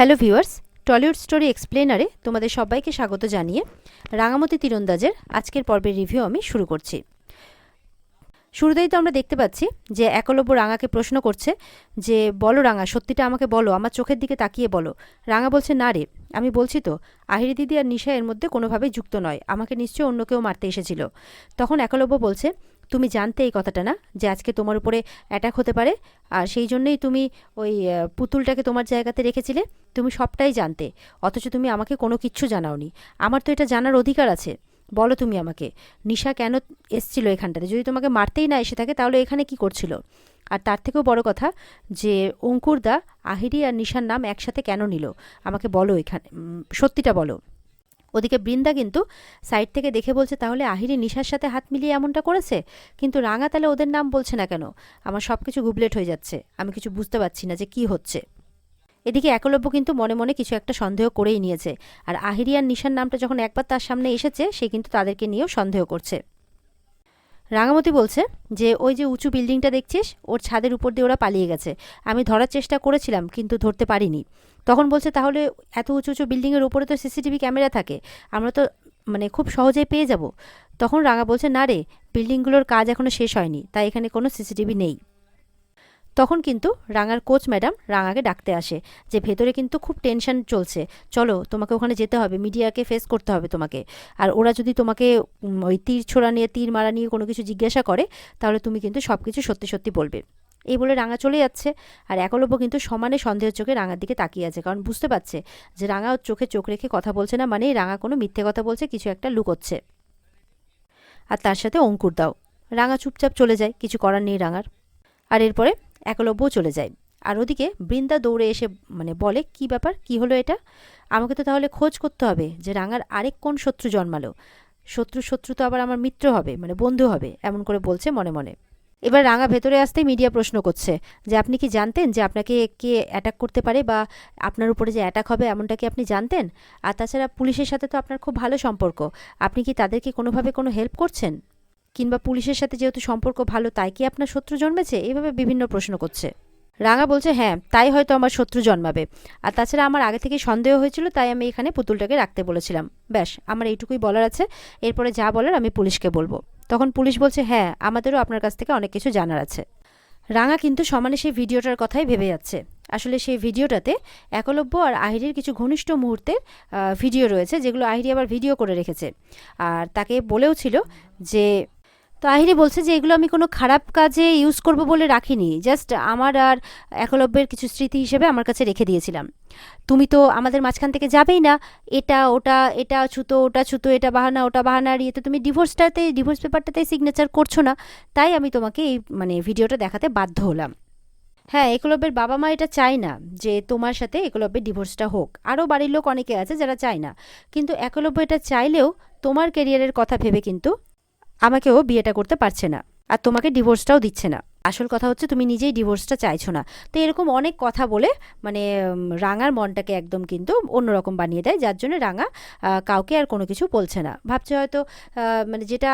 Hello viewers, Tollywood story এক্সপ্লেনারে তোমাদের সবাইকে স্বাগত জানিয়ে রাঙামতি তীরন্দাজের আজকের পর্বের রিভিউ আমি শুরু করছি। শুরুতেই তো আমরা দেখতে পাচ্ছি যে একলব্য রাঙাকে প্রশ্ন করছে যে বলো রাঙা, সত্যিটা আমাকে বলো, আমার চোখের দিকে তাকিয়ে বলো। রাঙা বলছে না রে, আমি বলছি তো আহিরি দিদি আর নিশা এর মধ্যে কোনোভাবেই যুক্ত নয়, আমাকে নিশ্চয়ই অন্য কেউ মারতে এসেছিল। তখন একলব্য বলছে তুমি জানতে এই কথাটা না যে আজকে তোমার উপরে অ্যাটাক হতে পারে, আর সেই জন্যই তুমি ওই পুতুলটাকে তোমার জায়গাতে রেখেছিলে। তুমি সবটাই জানতে, অথচ তুমি আমাকে কোনো কিচ্ছু জানাওনি। আমার তো এটা জানার অধিকার আছে। বলো তুমি আমাকে, নিশা কেন এসছিল এখানটাতে? যদি তোমাকে মারতেই না এসে থাকে তাহলে এখানে কি করছিল? আর তার থেকেও বড় কথা যে অঙ্কুরদা আহিরি আর নিশার নাম একসাথে কেন নিল, আমাকে বলো, এখানে সত্যিটা বলো। ওদিকে বৃন্দা কিন্তু সাইড থেকে দেখে বলছে তাহলে আহিরি নিশার সাথে হাত মিলিয়ে এমনটা করেছে। কিন্তু রাঙা তাহলে ওদের নাম বলছে না কেন? আমার সব কিছু গুবলেট হয়ে যাচ্ছে, আমি কিছু বুঝতে পারছি না যে কি হচ্ছে। এদিকে একলব্য কিন্তু মনে মনে কিছু একটা সন্দেহ করেই নিয়েছে, আর আহিরি আর নিশার নামটা যখন একবার তার সামনে এসেছে সে কিন্তু তাদেরকে নিয়েও সন্দেহ করছে। রাঙামতি বলছে যে ওই যে উঁচু বিল্ডিংটা দেখছিস, ওর ছাদের উপর দিয়ে ওরা পালিয়ে গেছে। আমি ধরার চেষ্টা করেছিলাম কিন্তু ধরতে পারিনি। তখন বলছে তাহলে এত উঁচু উঁচু বিল্ডিংয়ের উপরে তো সিসিটিভি ক্যামেরা থাকে, আমরা তো খুব সহজেই পেয়ে যাব। তখন রাঙা বলছে না রে, বিল্ডিংগুলোর কাজ এখনও শেষ হয়নি, তাই এখানে কোনো সিসিটিভি নেই। তখন কিন্তু রাঙার কোচ ম্যাডাম রাঙাকে ডাকতে আসে যে ভেতরে কিন্তু খুব টেনশন চলছে, চলো তোমাকে ওখানে যেতে হবে, মিডিয়াকে ফেস করতে হবে তোমাকে। আর ওরা যদি তোমাকে ওই তীর ছোড়া নিয়ে, তীর মারা নিয়ে কোনো কিছু জিজ্ঞাসা করে তাহলে তুমি কিন্তু সব কিছু সত্যি সত্যি বলবে। এই বলে রাঙা চলে যাচ্ছে, আর একলব্য কিন্তু সমানে সন্দেহের চোখে রাঙার দিকে তাকিয়ে আছে, কারণ বুঝতে পারছে যে রাঙা ওর চোখে চোখ রেখে কথা বলছে না, মানে রাঙা কোনো মিথ্যে কথা বলছে, কিছু একটা লুকোচ্ছে। আর তার সাথে অঙ্কুরদাও। রাঙা চুপচাপ চলে যায়, কিছু করার নেই রাঙার। আর এরপরে একলব্যও চলে যায়। আর ওদিকে বৃন্দা দৌড়ে এসে বলে কি ব্যাপার, কি হলো এটা? আমাকে তো তাহলে খোঁজ করতে হবে যে রাঙার আরেক কোন শত্রু জন্মালো। শত্রু তো আবার আমার মিত্র হবে, বন্ধু হবে, এমন করে বলছে মনে মনে। এবার রাঙা ভেতরে আসতেই মিডিয়া প্রশ্ন করছে যে আপনি কি জানতেন যে আপনাকে কে অ্যাটাক করতে পারে, বা আপনার উপরে যে অ্যাটাক হবে এমনটা কি আপনি জানতেন? আর তাছাড়া পুলিশের সাথে তো আপনার খুব ভালো সম্পর্ক, আপনি কি তাদেরকে কোনোভাবে কোনো হেল্প করছেন? কিংবা পুলিশের সাথে যেহেতু সম্পর্ক ভালো তাই কি আপনার শত্রু জন্মেছে? এইভাবে বিভিন্ন প্রশ্ন করছে। রাঙা বলছে হ্যাঁ, তাই হয়তো আমার শত্রু জন্মাবে। আর তাছাড়া আমার আগে থেকে সন্দেহ হয়েছিল, তাই আমি এখানে পুতুলটাকে রাখতে বলেছিলাম। ব্যাস, আমার এইটুকুই বলার আছে। এরপরে যা বলার আমি পুলিশকে বলবো। তখন পুলিশ বলছে হ্যাঁ, আমাদেরও আপনার কাছ থেকে অনেক কিছু জানার আছে। রাঙা কিন্তু সমানে সেই ভিডিওটার কথাই ভেবে যাচ্ছে। আসলে সেই ভিডিওটাতে একলব্য আর আহিরির কিছু ঘনিষ্ঠ মুহূর্তের ভিডিও রয়েছে, যেগুলো আহিরি আবার ভিডিও করে রেখেছে। আর তাকে বলেও ছিল যে, তো আহিরি বলছে যে এগুলো আমি কোনো খারাপ কাজে ইউজ করব বলে রাখিনি, জাস্ট আমার আর একলব্যের কিছু স্মৃতি হিসেবে আমার কাছে রেখে দিয়েছিলাম। তুমি তো আমাদের মাঝখান থেকে যাবেই না, এটা ওটা, এটা ছুতো ওটা ছুতো, এটা বাহানা ওটা বাহানা, আর ইয়েতে তুমি ডিভোর্স পেপারটাতে সিগনেচার করছো না, তাই আমি তোমাকে এই ভিডিওটা দেখাতে বাধ্য হলাম। হ্যাঁ, একলব্যের বাবা মা এটা চায় না যে তোমার সাথে একলব্যের ডিভোর্সটা হোক, আরও বাড়ির লোক অনেকে আছে যারা চায় না, কিন্তু একলব্য এটা চাইলেও তোমার ক্যারিয়ারের কথা ভেবে কিন্তু আমাকেও বিয়েটা করতে পারছে না, আর তোমাকে ডিভোর্সটাও দিচ্ছে না। আসল কথা হচ্ছে তুমি নিজেই ডিভোর্সটা চাইছো না। তো এরকম অনেক কথা বলে রাঙার মনটাকে একদম কিন্তু অন্যরকম বানিয়ে দেয়, যার জন্য রাঙা কাউকে আর কোনো কিছু বলছে না। ভাবছে হয়তো যেটা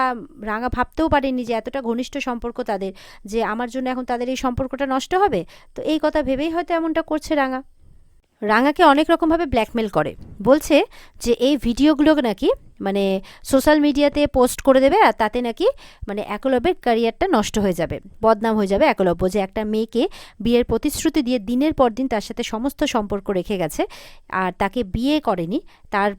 রাঙা ভাবতেও পারেনি যে এতটা ঘনিষ্ঠ সম্পর্ক তাদের, যে আমার জন্য এখন তাদের এই সম্পর্কটা নষ্ট হবে। তো এই কথা ভেবেই হয়তো এমনটা করছে রাঙা। রাঙাকে অনেক রকমভাবে ব্ল্যাকমেল করে, বলছে যে এই ভিডিওগুলো নাকি সোশ্যাল মিডিয়াতে পোস্ট করে দেবে, আর তাতে নাকি একলব্যের ক্যারিয়ারটা নষ্ট হয়ে যাবে, বদনাম হয়ে যাবে একলব্য, যে একটা মেয়েকে বিয়ের প্রতিশ্রুতি দিয়ে দিনের পর দিন তার সাথে সমস্ত সম্পর্ক রেখে গেছে, আর তাকে বিয়ে করেনি, তার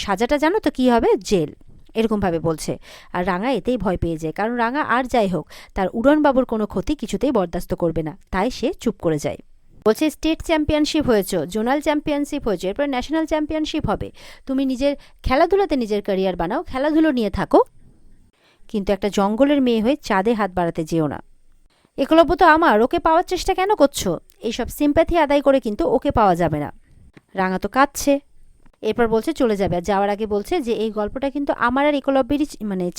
সাজাটা জানো তো কী হবে? জেল। এরকমভাবে বলছে। আর রাঙা এতেই ভয় পেয়ে যায়, কারণ রাঙা আর যাই হোক তার উড়নবাবুর কোনো ক্ষতি কিছুতেই বরদাস্ত করবে না, তাই সে চুপ করে যায়। বলছে স্টেট চ্যাম্পিয়নশিপ হয়েছে, জোনাল চ্যাম্পিয়নশিপ হয়েছে, এরপর ন্যাশনাল চ্যাম্পিয়নশিপ হবে, তুমি নিজের খেলাধুলাতে নিজের ক্যারিয়ার বানাও, খেলাধুলো নিয়ে থাকো, কিন্তু একটা জঙ্গলের মেয়ে হয়ে চাঁদে হাত বাড়াতে যেও না। একলব্য তো আমার, ওকে পাওয়ার চেষ্টা কেন করছো? এইসব সিম্প্যাথি আদায় করে কিন্তু ওকে পাওয়া যাবে না। রাঙা তো কাঁদছে। এরপর বলছে চলে যাবে, আর যাওয়ার আগে বলছে যে এই গল্পটা কিন্তু আমার আর একলব্যেরই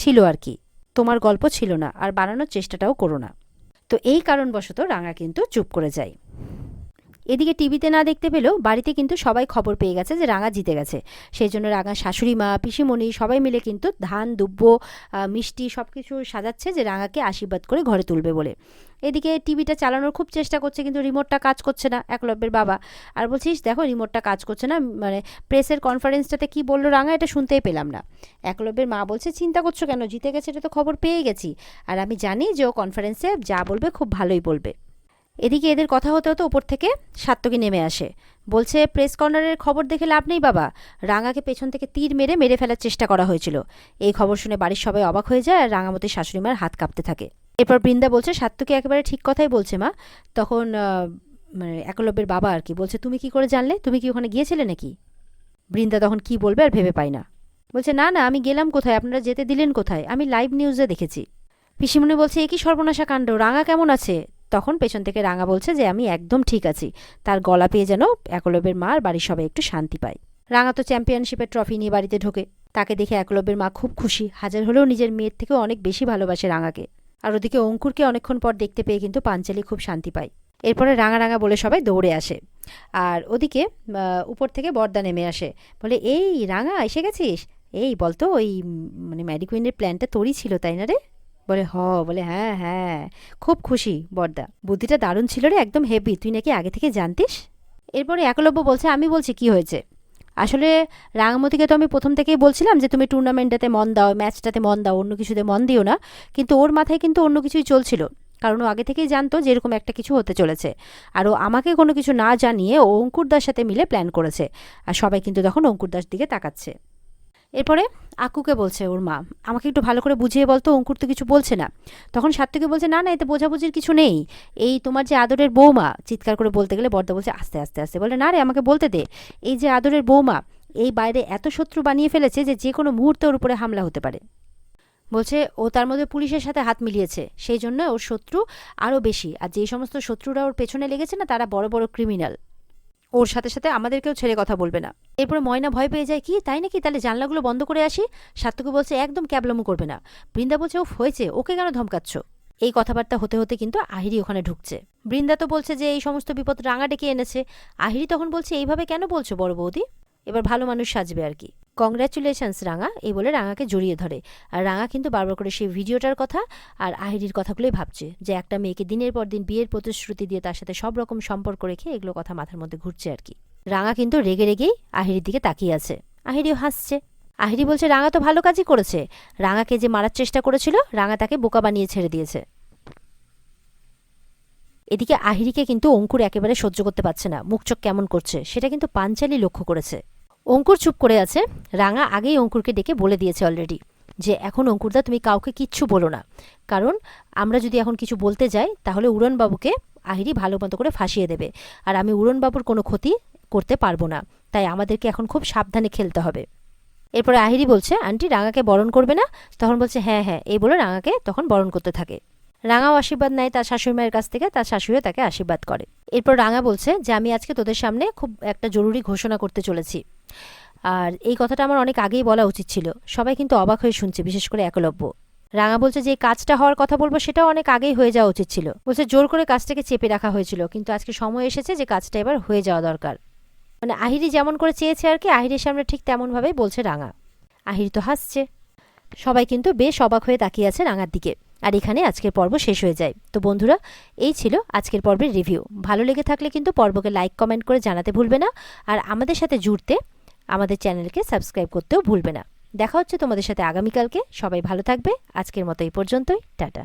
ছিল আর কি, তোমার গল্প ছিল না, আর বানানোর চেষ্টাটাও করো না। তো এই কারণবশত রাঙা কিন্তু চুপ করে যায়। এদিকে টিভিতে না দেখতে পেলেও বাড়িতে কিন্তু সবাই খবর পেয়ে গেছে যে রাঙা জিতে গেছে। সেই জন্য রাঙার শাশুড়ি মা, পিসিমণি সবাই মিলে কিন্তু ধান দুব্য মিষ্টি সব কিছু সাজাচ্ছে যে রাঙাকে আশীর্বাদ করে ঘরে তুলবে বলে। এদিকে টিভিটা চালানোর খুব চেষ্টা করছে, কিন্তু রিমোটটা কাজ করছে না একলব্যের বাবা। আর বলছিস দেখো রিমোটটা কাজ করছে না, মানে প্রেসের কনফারেন্সটাতে কি বললো রাঙা এটা শুনতেই পেলাম না। একলব্যের মা বলছে চিন্তা করছো কেন, জিতে গেছে এটা তো খবর পেয়ে গেছি, আর আমি জানি যে ও কনফারেন্সে যা বলবে খুব ভালোই বলবে। এদিকে এদের কথা হতে হতে ওপর থেকে সাত্তকী নেমে আসে, বলছে প্রেস কর্নারের খবর দেখে লাভ নেই বাবা, রাঙাকে পেছন থেকে তীর মেরে ফেলার চেষ্টা করা হয়েছিল। এই খবর শুনে বাড়ির সবাই অবাক হয়ে যায় আর রাঙামতির শাশুড়িমার হাত কাঁপতে থাকে। এরপর বৃন্দা বলছে সাত্তকী একেবারে ঠিক কথাই বলছে মা। তখন মানে একলব্যের বাবা আর কি বলছে তুমি কি করে জানলে, তুমি কি ওখানে গিয়েছিলে নাকি? বৃন্দা তখন কি বলবে আর ভেবে পায় না, বলছে না না আমি গেলাম কোথায়, আপনারা যেতে দিলেন কোথায়, আমি লাইভ নিউজে দেখেছি। পিসিমণি বলছে এ কি সর্বনাশা কাণ্ড, রাঙা কেমন আছে? তখন পেছন থেকে রাঙা বলছে যে আমি একদম ঠিক আছি। তার গলা পেয়ে যেন একলব্যের মা আর বাড়ির সবাই একটু শান্তি পায়। রাঙা তো চ্যাম্পিয়নশিপের ট্রফি নিয়ে বাড়িতে ঢোকে, তাকে দেখে একলব্যের মা খুব খুশি, হাজার হলেও নিজের মেয়ের থেকেও অনেক বেশি ভালোবাসে রাঙাকে। আর ওদিকে অঙ্কুরকে অনেকক্ষণ পর দেখতে পেয়ে কিন্তু পাঞ্চালি খুব শান্তি পায়। এরপরে রাঙা রাঙা বলে সবাই দৌড়ে আসে, আর ওদিকে উপর থেকে বর্দা নেমে আসে, বলে এই রাঙা এসে গেছিস, এই বলতো ওই মানে ম্যারি কুইনের প্ল্যানটা তোরই ছিল তাই না রে? বলে বলে হ্যাঁ হ্যাঁ, খুব খুশি বর্দা, বুদ্ধিটা দারুণ ছিল রে, একদম হেভি, তুই নাকি আগে থেকে জানতিস। এরপরে একলব্য বলছে আমি বলছি কি হয়েছে, আসলে রাঙামতিকে তো আমি প্রথম থেকেই বলছিলাম যে তুমি টুর্নামেন্টটাতে মন দাও, ম্যাচটাতে মন দাও, অন্য কিছুতে মন দিও না, কিন্তু ওর মাথায় কিন্তু অন্য কিছুই চলছিল, কারণ ও আগে থেকেই জানতো যে এরকম একটা কিছু হতে চলেছে, আর ও আমাকে কোনো কিছু না জানিয়ে ও অঙ্কুরদার সাথে মিলে প্ল্যান করেছে। আর সবাই কিন্তু তখন অঙ্কুরদার দিকে তাকাচ্ছে। এরপরে আকুকে বলছে ওর মা আমাকে একটু ভালো করে বুঝিয়ে বলতো, অঙ্কুর তো কিছু বলছে না। তখন সাত্তকী বলছে না না এতে বোঝাবুঝির কিছু নেই, এই তোমার যে আদরের বৌমা, চিৎকার করে বলতে গেলে বর্দা বলছে আস্তে আস্তে আস্তে, বলে না রে আমাকে বলতে দে, এই যে আদরের বৌমা এই বাইরে এত শত্রু বানিয়ে ফেলেছে যে কোনো মুহূর্তে ওর উপরে হামলা হতে পারে। বলছে ও তার মধ্যে পুলিশের সাথে হাত মিলিয়েছে, সেই জন্য ওর শত্রু আরও বেশি, আর যে সমস্ত শত্রুরা ওর পেছনে লেগেছে না তারা বড় বড় ক্রিমিনাল, ওর সাথে সাথে আমাদেরকেও ছেড়ে কথা বলবে না। এরপরে ময়না ভয় পেয়ে যায়, কি তাই নাকি, তাহলে জানলাগুলো বন্ধ করে আসি। সাত্তকী বলছে একদম ক্যাবলামু করবে না। বৃন্দা বলছে ও হয়েছে, ওকে কেন ধমকাচ্ছ? এই কথাবার্তা হতে হতে কিন্তু আহিরি ওখানে ঢুকছে। বৃন্দা তো বলছে যে এই সমস্ত বিপদ রাঙা ডেকে এনেছে। আহিরি তখন বলছে এইভাবে কেন বলছো বড় বৌদি, এবার ভালো মানুষ সাজবে আর কি, কংগ্রাচুলেশনস রাঙা, এই বলে রাঙাকে জড়িয়ে ধরে। আর রাঙা কিন্তু বারবার করে সেই ভিডিওটার কথা আর আহিরির কথাগুলোই ভাবছে, যে একটা মেয়েকে দিনের পর দিন বিয়ের প্রতিশ্রুতি দিয়ে তার সাথে সব রকম সম্পর্ক রেখে এগুলো কথা মাথার মধ্যে ঘুরছে আর কি। রাঙা কিন্তু রেগে রেগেই আহিরির দিকে তাকিয়ে আছে, আহিরিও হাসছে। আহিরি বলছে রাঙা তো ভালো কাজই করেছে, রাঙাকে যে মারার চেষ্টা করেছিল রাঙা তাকে বোকা বানিয়ে ছেড়ে দিয়েছে। এদিকে আহিরিকে কিন্তু অঙ্কুর একেবারে সহ্য করতে পারছে না, মুখ চোখ কেমন করছে সেটা কিন্তু পাঞ্চালি লক্ষ্য করেছে। অঙ্কুর চুপ করে আছে, রাঙা আগেই অঙ্কুরকে ডেকে বলে দিয়েছে অলরেডি যে এখন অঙ্কুরদা তুমি কাউকে কিচ্ছু বলো না, কারণ আমরা যদি এখন কিছু বলতে যাই তাহলে উড়নবাবুকে আহিরি ভালো মতো করে ফাঁসিয়ে দেবে, আর আমি উড়নবাবুর কোনো ক্ষতি করতে পারবো না, তাই আমাদেরকে এখন খুব সাবধানে খেলতে হবে। এরপরে আহিরি বলছে আন্টি রাঙাকে বরণ করবে না? তখন বলছে হ্যাঁ হ্যাঁ, এই বলে রাঙাকে তখন বরণ করতে থাকে। রাঙাও আশীর্বাদ নেয় তার শাশুড়ি মায়ের কাছ থেকে, তার শাশুড়িও তাকে আশীর্বাদ করে। এরপর রাঙা বলছে যে আমি আজকে তোদের সামনে খুব একটা জরুরি ঘোষণা করতে চলেছি, আর এই কথাটা আমার অনেক আগেই বলা উচিত ছিল, সবাই কিন্তু অবাক হয়ে শুনছে, বিশেষ করে একলব্য। রাঙা বলছে যে কাজটা হওয়ার কথা বলবো সেটাও অনেক আগেই হয়ে যাওয়া উচিত ছিল, বলছে জোর করে কাজটাকে চেপে রাখা হয়েছিল, কিন্তু আজকে সময় এসেছে যে কাজটা এবার হয়ে যাওয়া দরকার। মানে আহিরি যেমন করে চেয়েছে আর কি, আহিরির সামনে ঠিক তেমনভাবেই বলছে রাঙা। আহিরি তো হাসছে। সবাই কিন্তু বেশ অবাক হয়ে তাকিয়ে আছে রাঙার দিকে। আর এখানে আজকের পর্ব শেষ হয়ে যায়। তো বন্ধুরা, এই ছিল আজকের পর্বের রিভিউ। ভালো লেগে থাকলে কিন্তু পর্বকে লাইক কমেন্ট করে জানাতে ভুলবে না, আর আমাদের সাথে জুড়তে আমাদের চ্যানেলকে সাবস্ক্রাইব করতেও ভুলবে না। দেখা হচ্ছে তোমাদের সাথে আগামীকালকে। সবাই ভালো থাকবে। আজকের মতো এই পর্যন্তই, টাটা।